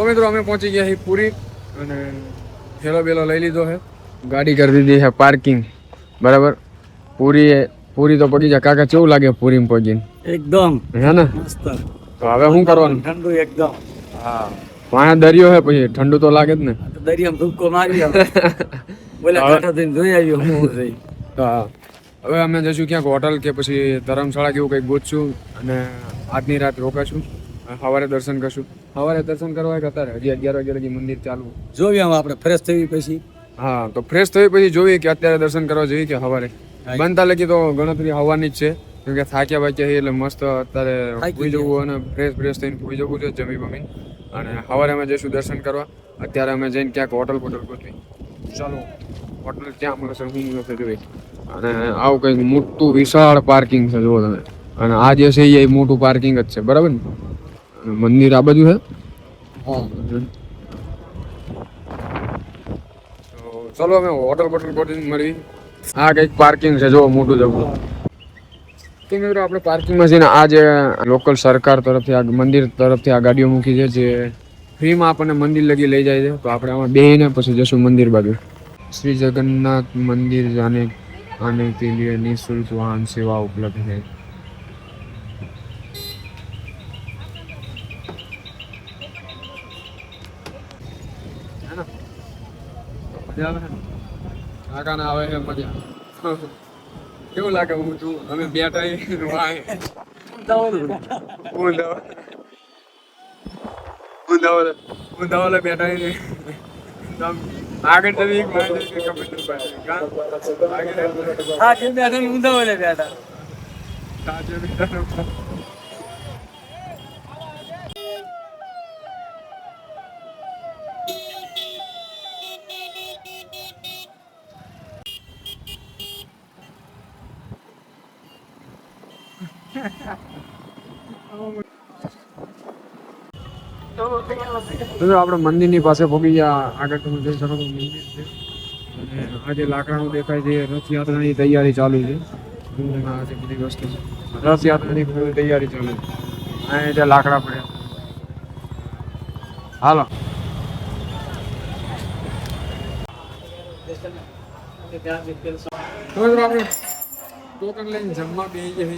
મિત્રો અમે પહોંચી ગયા છીએ પૂરી અને થેલો બેલો લઈ લીધો છે, ગાડી કરી દીધી છે પાર્કિંગ. બરાબર, પૂરી તો પગી જાય. કાકા કેવું લાગે પૂરી પગીને? એકદમ હે ને મસ્ત. તો હવે શું કરવાનું? ઠંડુ એકદમ. હા, પાણા દરિયો છે, પછી ઠંડુ તો લાગે જ ને. દરિયામાં ધૂપકો મારી બોલે કાંઠા થઈને જોઈ આવ્યો હું થઈ. હા, હવે અમે જઈશું ક્યાંક હોટલ કે પછી ધર્મશાળા કેવું કંઈક ગોતશું અને આજની રાત રોકાશું. સવારે દર્શન કરશું. સવારે દર્શન કરવા એક અત્યારે હજી 11 વાગ્યા લગી મંદિર ચાલુ. જોઈએ આમ આપણે ફ્રેશ થઈ પછી. હા, તો ફ્રેશ થઈ પછી જોઈએ કે અત્યારે દર્શન કરવા જોઈએ કે સવારે. બનતા લગી તો ગણતરી હવાની જ છે, કેમ કે થાક્યા બાક્યા એટલે મસ્ત અત્યારે ભૂઈ જવું અને ફ્રેશ થઈને ભૂઈ જવું છે જમી બમીને. અને સવારે અમે જઈશું દર્શન કરવા. અત્યારે અમે જઈને ક્યાંક હોટલ ગોતવી. ચાલો હોટલ ક્યાં મળશે હું નથી જોઈ. અને આવું કંઈક મોટું વિશાળ પાર્કિંગ છે જુઓ તમે. અને આ જે છે એ મોટું પાર્કિંગ જ છે, બરાબર ને? મંદિર આ બાજુ છે. તો ચલો અમે હોટલ ગોતીને મળવી. આ કંઈક પાર્કિંગ છે જો મોટું જવું. તો મિત્રો આપણે પાર્કિંગમાં જઈને આ જે લોકલ સરકાર તરફથી આ મંદિર તરફથી આ ગાડીઓ મૂકી છે જે ફ્રીમાં આપણને મંદિર લગી લઈ જાય છે. તો આપણે આમાં બેસીને પછી જશું મંદિર બાજુ. શ્રી જગન્નાથ મંदिर आने के लिए निःशुल्क वाहन सेवा उपलब्ध है. કાકાને આવે છે મજા. કેવું લાગે? હું છું અમે બેઠા ઊંધાવાલે બેઠા આગળ તમે એક મારે ખબર હા કે બેઠા ઊંધાવાલે બેઠા. આપણે મંદિરની પાસે પહોંચી ગયા. આગળ તમે જોઈ શકો તો મંદિર છે અને આ જે લાકડાનું દેખાય છે રથયાત્રાની તૈયારી ચાલુ છે. આ જે બધી વસ્તુ રથયાત્રાની તૈયારી ચાલુ છે. અહીં જે લાકડા પડ્યા. હાલો આપણે ટોકન લઈને જમવા બેસી જઈએ.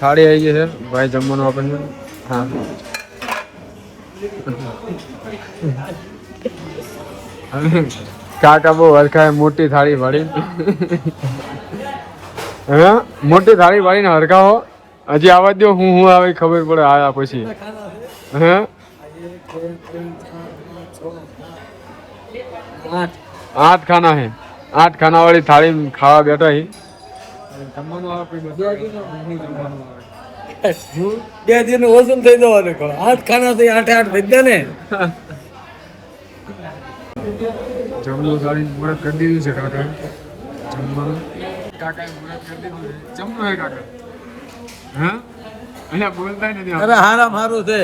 થાળી આવી ગઈ છે ભાઈ જમવાનું આપણને. હા, કાકા બહુ હરખાય મોટી થાળી વાળી. હે મોટી થાળી વાળીને હરખાવો. હજી આવવા દો, હું આવે ખબર પડે આવ્યા પછી. હે 8 ખાના હે. 8 ખાના વાળી થાળી ખાવા બેઠા હી. જમવાનું આવે બે દિન વસૂલ થઈ જવાનું. 8 ખાના થઈ 8 થઈ ગયા ને. જમવાનું થાળી મુહૂર્ત કરી દીધું છે કાકા. જમવાનું કાકાએ મુહૂર્ત કરી દીધું છે. જમવાનું હે કાકા. હા અહીંયા બોલતા નથી. અરે હારામ હારું છે.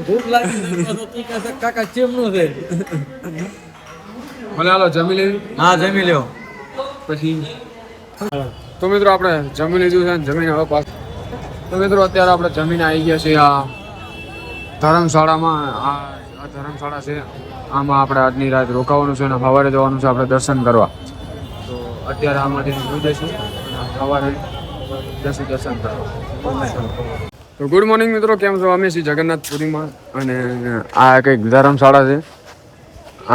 ભૂખ લાગી કાકા ચેમનું છે. ભલે હાલો જમી લેવી. હા જમી લ્યો પછી. તો મિત્રો આપણે જમી લીધું છે. જમીન હવે પાછું. તો મિત્રો અત્યારે આપણે જમીને આવી ગયા છીએ આ ધર્મશાળામાં. આ ધર્મશાળા છે. આમાં આપણે આજની રાત રોકાવાનું છે અને સવારે જવાનું છે આપણે દર્શન કરવા. તો અત્યારે આમાંથી જોઈ જઈશું સવારે જશું દર્શન કરવા. તો ગુડ મોર્નિંગ મિત્રો, કેમ છો? અમે છીએ જગન્નાથપુરીમાં અને આ કંઈક ધર્મશાળા છે.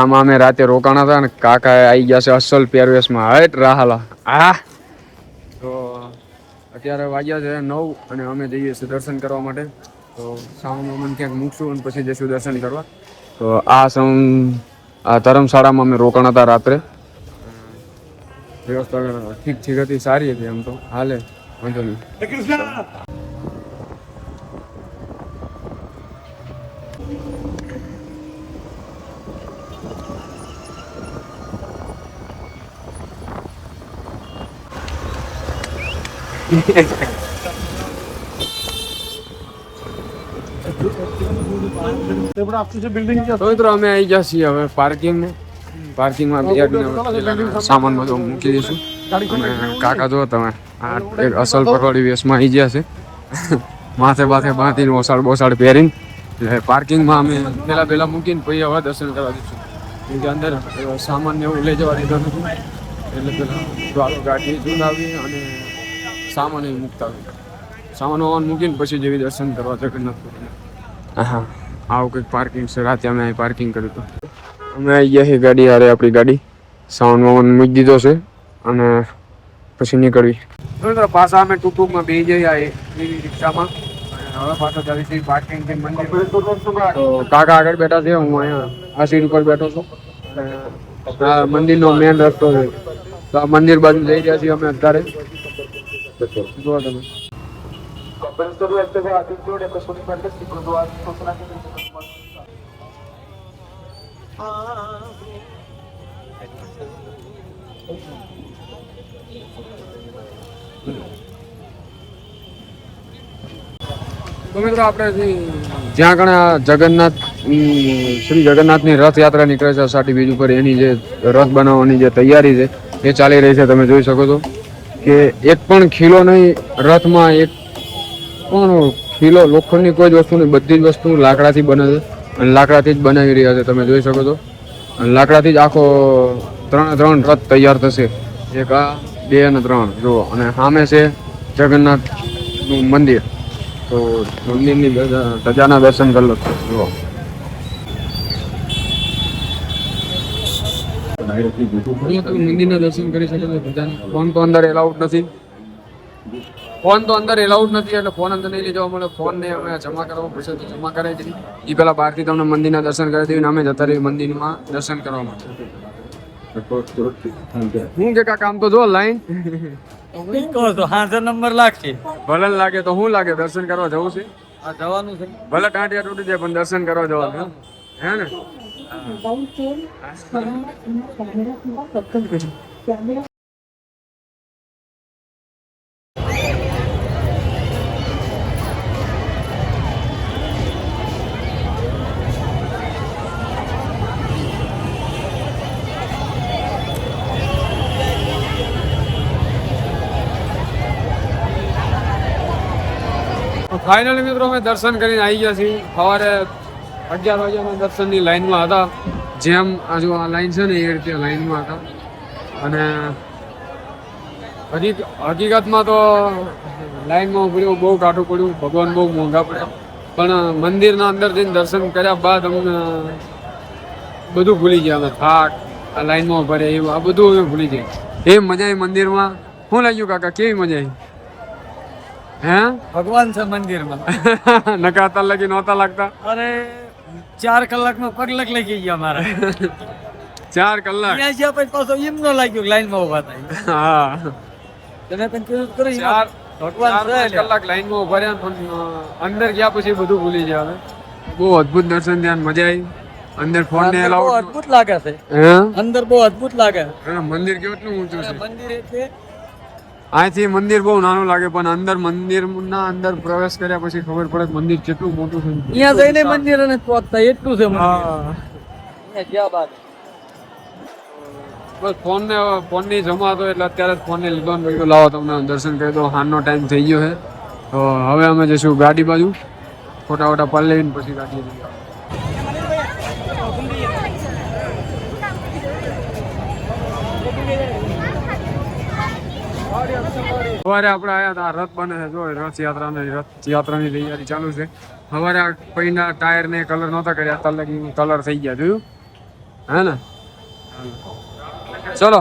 આમાં અમે રાતે રોકાણા હતા અને કાકા આવી ગયા છે અસલ પહેરવેશમાં. હટ રાહલા. હા, તો અત્યારે વાગ્યા છે 9 અને અમે જઈએ છીએ દર્શન કરવા માટે. તો સાઉન્ડ મને ક્યાંક મૂકશું અને પછી જઈશું દર્શન કરવા. તો આ ધર્મશાળામાં અમે રોકાણા હતા રાત્રે. વ્યવસ્થા ઠીક હતી, સારી હતી એમ તો. હાલે વાંધો નહીં. મિત્રો અમે આવી ગયા છીએ હવે પાર્કિંગમાં સામાન બધો મૂકી દઈશું. કાકા જો તમે એક અસલ પટવાળી વેશમાં આવી ગયા છે. માથે બાંધીને ઓસાડ બોસાડ પહેરીને એટલે પાર્કિંગમાં અમે પહેલા મૂકીને પછી હવે દર્શન કરવા દઈશું. કેમ કે અંદર સામાન ને એવું લઈ જવા દીધો નથી એટલે પેલા ગાડી જોડાવી અને સામાન એ મૂકતા આવી. સામાન વામાન મૂકીને પછી જેવી દર્શન કરવા જગન્નાથ. હા આવું કંઈક પાર્કિંગ છે. રાતે અમે અહીં પાર્કિંગ કર્યું હતું. અમે આવી ગયા છીએ ગાડી હારે આપણી ગાડી સામાન વામાન મૂકી દીધો છે અને પછી નીકળવી. પાછા અમે ટૂંકમાં બેસી જઈએ રિક્ષામાં. હવે પાછા જવી પાર્કિંગ મંદિર. તો કાકા આગળ બેઠા છે, હું અહીંયા આ સીટ ઉપર બેઠો છું. મંદિરનો મેન રસ્તો છે તો આ મંદિર બાજુ જઈ રહ્યા છીએ અમે અત્યારે. જુઓ તમે. તો મિત્રો આપણે જ્યાં કણે જગન્નાથ શ્રી જગન્નાથની રથયાત્રા નીકળે છે અષાઢી બીજ ઉપર, એની જે રથ બનાવવાની જે તૈયારી છે એ ચાલી રહી છે. તમે જોઈ શકો છો કે એક પણ ખીલો નહીં રથમાં, એક પણ ખીલો લોખંડની કોઈ જ વસ્તુ નહીં, બધી જ વસ્તુ લાકડાથી બને છે અને લાકડાથી જ બનાવી રહ્યા છે. તમે જોઈ શકો છો લાકડાથી જ આખો 3 રથ તૈયાર થશે. એક આ 2 અને 3 જુઓ. અને સામે છે જગન્નાથનું મંદિર. તો મંદિરની ધજાના દર્શન કરી લો. જુઓ મંદિરના દર્શન કરી શકો છો. ફોન તો અંદર એલાઉડ નથી, એટલે ફોન અંદર નહીં લઈ જવા મળે. ફોન ને અમે જમા કરવો પડશે તો જમા કરાવી દીધી. એ પેલા બહારથી તમને મંદિરના દર્શન કરી દીધું અમે જતા રહીએ મંદિરમાં દર્શન કરવા માટે. હું કે કામ તો જો લાઈન નંબર લાગશે. ભલે લાગે તો શું લાગે, દર્શન કરવા જવું છે. જવાનું છે. ભલે ટાંટિયા તૂટી જાય પણ દર્શન કરવા જવાનું હે ને. ફાઇનલી મિત્રો અમે દર્શન કરીને આવી ગયા છીએ. સવારે 11 વાગ્યાના દર્શનની લાઈનમાં હતા. જેમ આજુ આ લાઈન છે ને એ રીતે લાઈનમાં હતા. અને હકીકતમાં તો લાઈનમાં ઉભર્યું બહુ કાઠું પડ્યું, ભગવાન બહુ મોંઘા પડ્યા. પણ મંદિરના અંદર જઈને દર્શન કર્યા બાદ અમને બધું ભૂલી ગયા. અમે થાક, આ લાઈનમાં ઉભા રહ્યા એવું આ બધું અમે ભૂલી ગયા. એ મજા આવી મંદિરમાં. શું લાગ્યું કાકા, કેવી મજા આવી? હે ભગવાન છે મંદિરમાં. નકાતા લગી નહોતા લાગતા. અરે 4 કલાકમાં પગલક લઈ ગયા મારા. 4 કલાક અહીંયા જ્યાં પછી પાછો એમ ન લાગ્યું લાઈનમાં ઉભા થાય. હા તમે પણ કીધું કરી 4 કલાક લાઈનમાં ઉભા રહ્યા પણ અંદર ગયા પછી બધું ભૂલી ગયા. અમે બહુ અદ્ભુત દર્શન થયા, મજા આવી. અંદર ફોન ને એલાઉડ અદ્ભુત લાગે છે. હે અંદર બહુ અદ્ભુત લાગે. મંદિર કેટલું ઊંચું છે. મંદિર એટલે અહીંથી મંદિર બહુ નાનું લાગે પણ અંદર મંદિરના અંદર પ્રવેશ કર્યા પછી ખબર પડે કે મંદિર કેટલું મોટું છે. અહીંયા જઈને મંદિર અને પહોંચતા એટલું છે મંદિર. બસ ફોનની જમા હતો એટલે અત્યારે જ ફોનને લીધો ને કહ્યું લાવો તમને દર્શન કરી દો. હાનનો ટાઈમ થઈ ગયો છે તો હવે અમે જઈશું ગાડી બાજુ. ફોટા પાડી લઈને પછી ગાડી જઈએ. સવારે આપણે આવ્યા હતા, રથ બને છે જો રથયાત્રાની તૈયારી ચાલુ છે. સવારે પૈના ટાયર ને કલર નહોતા કર્યા, અત્યારે લગી કલર થઈ ગયા. જોયું હે ને. ચલો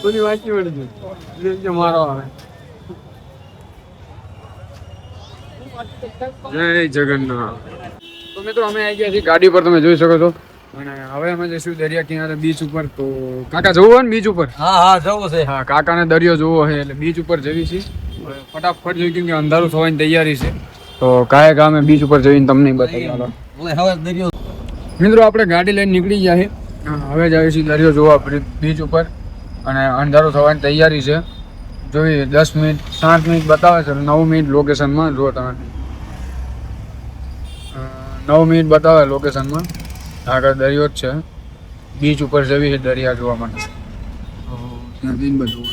કોની વાંચી મળી છે મારો આવે. જય જગન્નાથ. તો મિત્રો અમે આવી ગયા છીએ ગાડી પર, તમે જોઈ શકો છો. અને હવે અમે જઈશું દરિયા કિનારે બીચ ઉપર. તો કાકા જવું હોય ને બીચ ઉપર? હા જવું છે. હા કાકાને દરિયો જોવો છે એટલે બીચ ઉપર જવી છે. ફટાફટ જોઈ કેમ કે અંધારું થવાની તૈયારી છે તો કાંઈ અમે બીચ ઉપર જઈને તમને બતાવી. મિત્રો આપણે ગાડી લઈને નીકળી ગયા છે. હવે જઈએ છીએ દરિયો જોવા બીચ ઉપર અને અંધારું થવાની તૈયારી છે. જોઈએ 10 મિનિટ 7 મિનિટ બતાવે છે, 9 મિનિટ લોકેશનમાં. જુઓ તમે 9 મિનિટ બતાવે લોકેશનમાં. આગળ દરિયો જ છે. બીચ ઉપર જવી છે દરિયા જોવા માટે. ત્યાં જઈને બધું.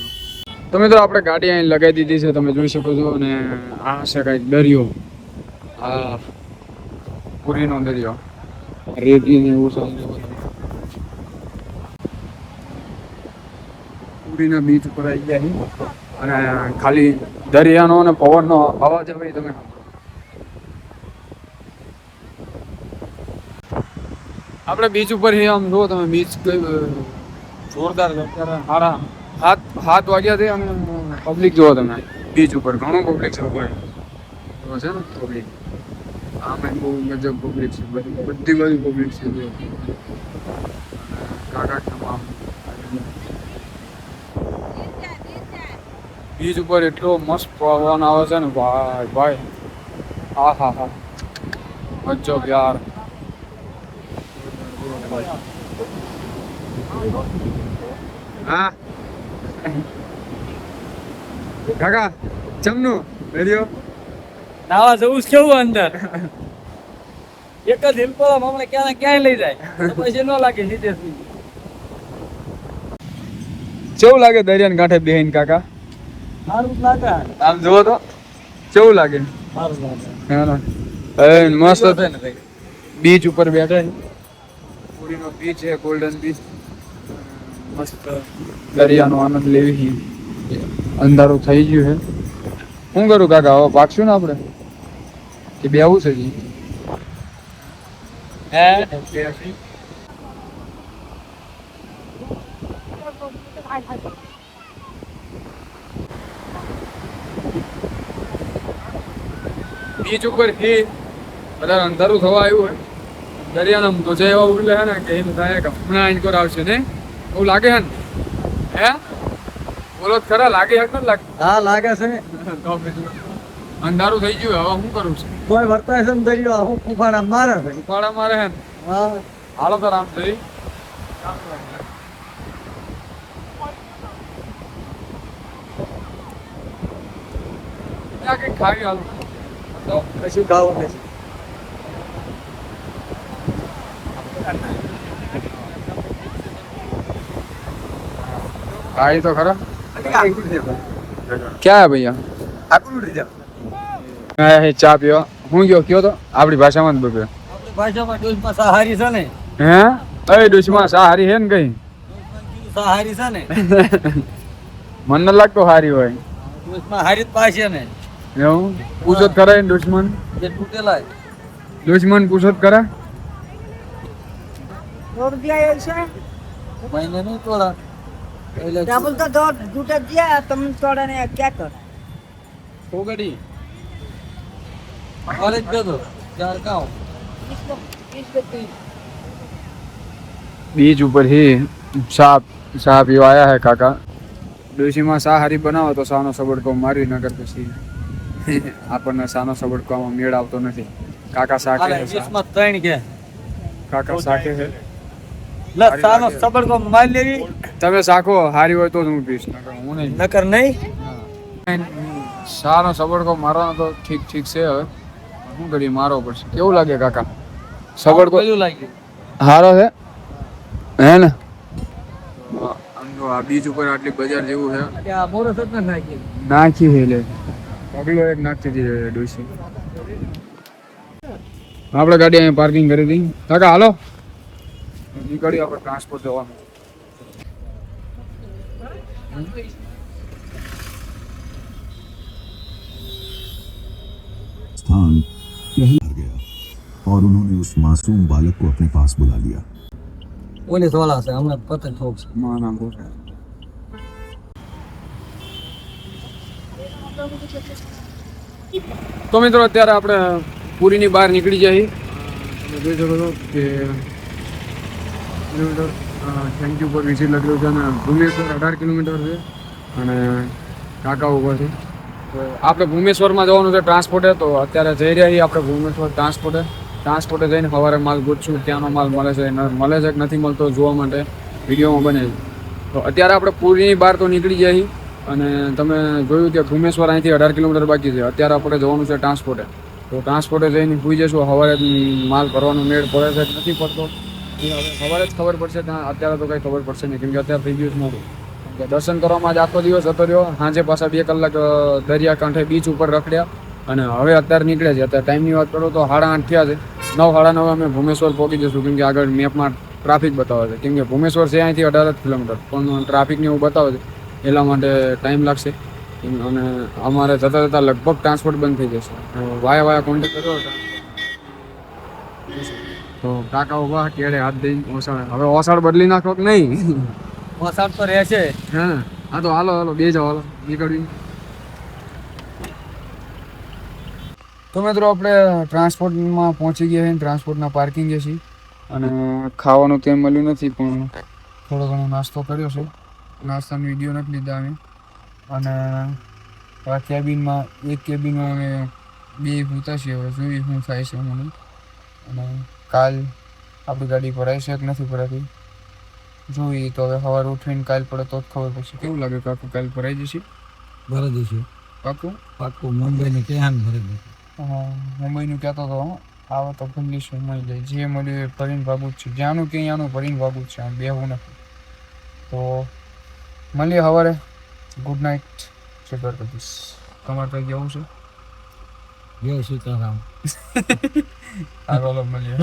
તો મિત્રો આપણે ગાડી અહીં લગાવી દીધી છે, તમે જોઈ શકો છો. અને આ છે કાંઈક દરિયો, આ પુરીનો દરિયો, રેતી ને એવું છે. પુરીના બીચ ઉપર આવી ગયા છે અને ખાલી દરિયાનો અને પવનનો અવાજ આવે તમે આપણે બીચ ઉપર આમ જુઓ તમે, બીચ જોરદાર છે. અત્યારે સાડા 7 વાગ્યા છે અને પબ્લિક જુઓ તમે બીચ ઉપર, ઘણું પબ્લિક છે ઉપર છે ને પબ્લિક. આમાં બહુ ગજબ પબ્લિક છે, બધી બાજુ પબ્લિક છે. કાકા તમામ બીચ ઉપર એટલો મસ્ત પવન આવે છે ને ભાઈ ભાઈ. હા હા હા, ગજબ યાર. હા કાકા ચમનું રેડિયો નાવા જવું છે કેવું અંદર એક જ હિલપોળા હમણાં ક્યાં ક્યાંય લઈ જાય તો પછી ન લાગે નીચે કેવું લાગે દરિયાના કાંઠે બેહીને કાકા? સારું જ લાગે. આમ જુઓ તો કેવું લાગે. સારું લાગે. હા મસ્ત બીચ ઉપર બેઠા છે. પુરીનો બીચ છે, ગોલ્ડન બીચ. મસ્ત દરિયાનો આનંદ લેવી. અંધારું થઈ ગયું છે. શું કરું કાકા, હવે ભાગશું ને આપણે કે બેવું છે જી? બીચ ઉપર થી બધા અંધારું થવા આવ્યું હોય, દરિયાના તો જે એવા ઉડલે હે ને કે એમ થાય કે હમણાં આઈન આવશે ને એવું લાગે હે ને. હે બોલો ખરા, લાગે હે કે લાગે? હા લાગે છે. અંધારું થઈ ગયું, હવે શું કરું છું? કોઈ વર્તાય છે ને દરિયો હું કુફાડા મારે છે. ઉપાડા મારે હે ને. હા હાલો તો રામ થઈ કઈ ખાવી હાલો તો કશું ખાવું નથી. ખાઈ તો ખરા. ક્યાં હે ભૈયા? હે ચા પીવા. હું ગયો કયો તો આપણી ભાષામાં જ બોલ્યો. આપણી ભાષામાં ડોલમાં સહારી છે ને. હે એ ડુસમાં સા હારી હે ને કઈ? સહારી છે ને. મન ન લાગતો હારી હોય. ડોલમાં હારી જ પાસે ને. એવું પૂછો ખરા દુશ્મન? જે તૂટેલા દુશ્મન પૂછો ખરા? तोड़ दिया ये से મહિને નહીં તોડા એટલે डबल तो दो टूट दिया तुम तोड़ा नहीं क्या कर કોગડી કોલેજ ગયો તો ચાર કામ બીચ ઉપર ही સાપ પીવા આયા હે કાકા. ડોશીમાં સા હારી બનાવો તો સાનો સબડકો મારી નગર પછી આપણને સાનો સબડકો આમાં મેળ આવતો નથી. કાકા શાકે આલે છે, 20 માં 3 કે કાકા શાકે છે. લસાનો સબડકો મારી લેવી તમે શાખો હારી હોય તો જ હું પીશ, નકર હું નહીં. નકર નહીં. સાનો સબડકો મારવાનો તો ઠીક છે હવે શું કરીએ, મારવો પડશે. કેવું લાગે કાકા સબડકો? પેલું લાગ્યું હારો છે હે ને? આમ તો આ બીચ ઉપર આટલી બજાર જેવું છે. કે આ મોરસ જ ન નાખી નાખી છે લે પગલો એક નાખતી હતી ડોસી. આપણે ગાડી અહીંયા પાર્કિંગ કરી હતી. કાકા હાલો નીકળી આપણે ટ્રાન્સપોર્ટ જવાનું. स्थान यही हार गया और उन्होंने उस मासूम बालक को अपने पास बुला लिया. પોલીસ વાળા છે હમણાં પતંગ ઠોકશે. માના બોલે તો મિત્રો અત્યારે આપણે પુરીની બહાર નીકળી જઈએ. તમે જોઈ શકો છો કે kilometre thank you for visit લખેલું છે અને ભૂમેશ્વર 18 કિલોમીટર છે અને કાકા ઉભા છે. તો આપણે ભૂમેશ્વરમાં જવાનું છે ટ્રાન્સપોર્ટે. તો અત્યારે જઈ રહ્યા છીએ આપણે ભૂમેશ્વર ટ્રાન્સપોર્ટે જઈને સવારે માલ ગોતશું. ત્યાંનો માલ મળે છે કે નથી મળતો જોવા માટે વિડીયોમાં બને છે. તો અત્યારે આપણે પુરીની બહાર તો નીકળી જઈએ અને તમે જોયું કે ભૂમેશ્વર અહીંથી 18 કિલોમીટર બાકી છે. અત્યારે આપણે જવાનું છે ટ્રાન્સપોર્ટે. તો ટ્રાન્સપોર્ટે જઈને પૂછી જઈશું સવારે માલ ભરવાનો મેળ પડે છે કે નથી પડતો એ હવે સવારે જ ખબર પડશે ત્યાં અત્યારે તો કંઈ ખબર પડશે નહીં કેમ કે અત્યારે થઈ ગયું જ નહોતું કેમ કે દર્શન કરવામાં જ આખો દિવસ જતો રહ્યો સાંજે પાછા 2 કલાક દરિયાકાંઠે બીચ ઉપર રખડ્યા અને હવે અત્યારે નીકળે છે અત્યારે ટાઈમની વાત કરું તો 8:30 થયા છે 9:30 અમે ભૂમેશ્વર પહોંચી જશું કેમ કે આગળ મેપમાં ટ્રાફિક બતાવે છે કેમ કે ભૂમેશ્વર છે અહીંથી 18 કિલોમીટર પણ ટ્રાફિકને એવું બતાવે છે એટલા માટે ટાઈમ લાગશે અને અમારે જતાં જતાં લગભગ ટ્રાન્સપોર્ટ બંધ થઈ જશે વાયા કોન્ટેક્ટ કર્યો હતો તો કાકા ઉભા કેડે હાથ દઈને ઓસાડ હવે ઓસાડ બદલી નાખો કે નહીં વરસાદ તો રહેશે. હા હા તો હાલો બે જાઓ હાલો નીકળવી તો મિત્રો આપણે ટ્રાન્સપોર્ટમાં પહોંચી ગયા છીએ ટ્રાન્સપોર્ટના પાર્કિંગે છીએ અને ખાવાનું તો એમ મળ્યું નથી પણ થોડો ઘણો નાસ્તો કર્યો છે નાસ્તાનો વિડીયો નથી લીધા અમે અને આ કેબિનમાં એક કેબિનમાં અમે 2 ભૂતા છીએ હવે જોઈએ શું થાય છે મને અને કાલ આપણી ગાડી ભરાય છે કે નથી ભરાતી જોઈએ તો હવે સવારે ઉઠીને કાલ પડે તો જ ખબર પડશે કેવું લાગે કાકુ કાલ ભરાઈ જશે ભરી દઈશું પાકું પાકું મુંબઈની ક્યાં ભરી દઈશું. મુંબઈનું કહેતો હતો આવે તો ફંડીશું મળી જાય જે મળ્યું એ ભરીને ભાગવું જ છે જ્યાંનું કે ત્યાંનું ભરીને ભાગવું જ છે આમ બેહવું નથી તો મળીએ સવારે ગુડ નાઇટ જય દ્વારકાધીશ તમારે કંઈ જવું છે જય સીતારામ. આગળ મળીએ